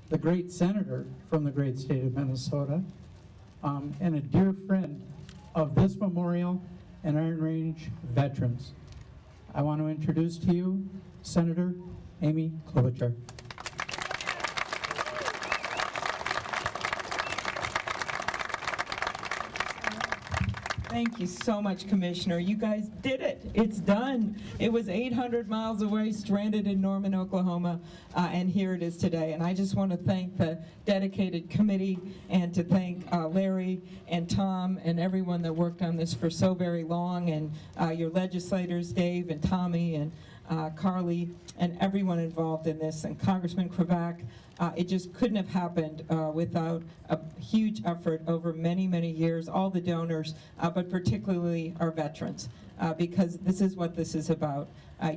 the great senator from the great state of Minnesota, and a dear friend of this memorial and Iron Range veterans. I want to introduce to you Senator Amy Kolbuchar. Thank you so much, Commissioner. You guys did it. It's done. It was 800 miles away, stranded in Norman, Oklahoma, and here it is today. And I just want to thank the dedicated committee and to thank Larry and Tom and everyone that worked on this for so very long, and your legislators, Dave and Tommy and Carly, and everyone involved in this, and Congressman Kravac. It just couldn't have happened without a huge effort over many, many years, all the donors, but particularly our veterans, because this is what this is about.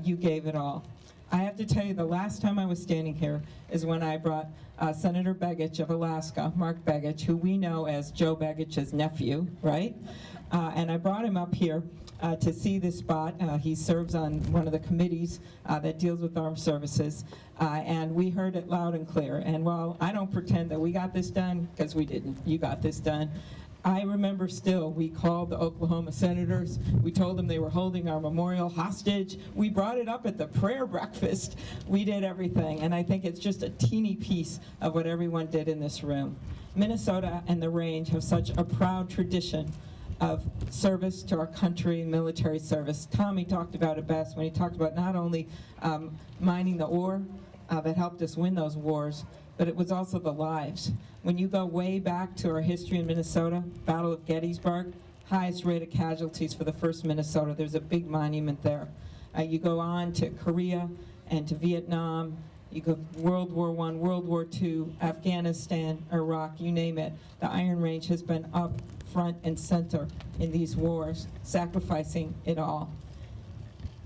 You gave it all. I have to tell you, the last time I was standing here is when I brought Senator Begich of Alaska, Mark Begich, who we know as Joe Begich's nephew, right? And I brought him up here to see this spot. He serves on one of the committees that deals with armed services, and we heard it loud and clear. And while I don't pretend that we got this done, because we didn't, you got this done, I remember still, we called the Oklahoma senators, we told them they were holding our memorial hostage, we brought it up at the prayer breakfast, we did everything, and I think it's just a teeny piece of what everyone did in this room. Minnesota and the Range have such a proud tradition of service to our country and military service. Tommy talked about it best when he talked about not only mining the ore that helped us win those wars, but it was also the lives. When you go way back to our history in Minnesota, Battle of Gettysburg, highest rate of casualties for the 1st Minnesota. There's a big monument there. You go on to Korea and to Vietnam. You go World War I, World War II, Afghanistan, Iraq, you name it. The Iron Range has been up front and center in these wars, sacrificing it all.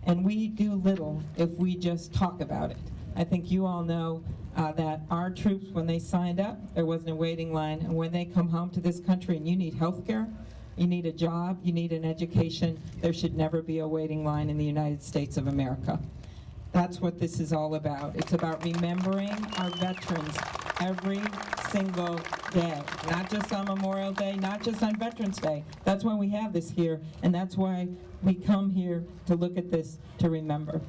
And we do little if we just talk about it. I think you all know that our troops, when they signed up, there wasn't a waiting line, and when they come home to this country and you need health care, you need a job, you need an education, there should never be a waiting line in the United States of America. That's what this is all about. It's about remembering our veterans every single day, not just on Memorial Day, not just on Veterans Day. That's why we have this here, and that's why we come here to look at this, to remember.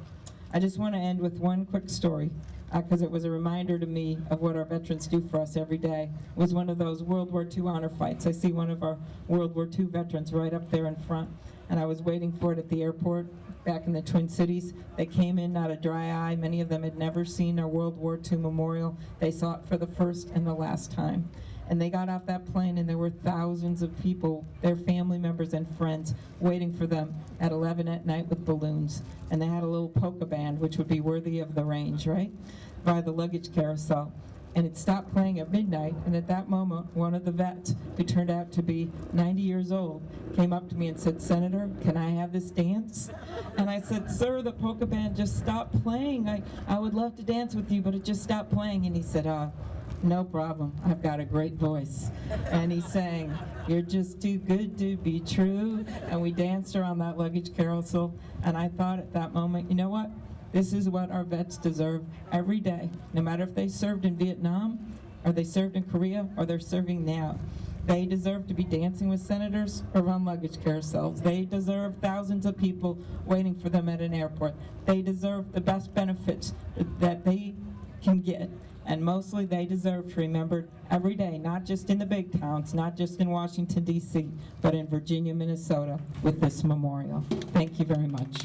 I just want to end with one quick story, because it was a reminder to me of what our veterans do for us every day. It was one of those World War II honor fights. I see one of our World War II veterans right up there in front, and I was waiting for it at the airport back in the Twin Cities. They came in not a dry eye. Many of them had never seen our World War II memorial. They saw it for the first and the last time. And they got off that plane, and there were thousands of people, their family members and friends, waiting for them at 11 at night with balloons. And they had a little polka band, which would be worthy of the Range, right, by the luggage carousel. And it stopped playing at midnight, and at that moment, one of the vets, who turned out to be 90 years old, came up to me and said, "Senator, can I have this dance?" And I said, "Sir, the polka band just stopped playing. I would love to dance with you, but it just stopped playing." And he said, "No problem, I've got a great voice." And he sang, "You're just too good to be true." And we danced around that luggage carousel, and I thought at that moment, you know what? This is what our vets deserve every day, no matter if they served in Vietnam, or they served in Korea, or they're serving now. They deserve to be dancing with senators or on luggage carousels. They deserve thousands of people waiting for them at an airport. They deserve the best benefits that they can get. And mostly they deserve to be remembered every day, not just in the big towns, not just in Washington, D.C., but in Virginia, Minnesota, with this memorial. Thank you very much.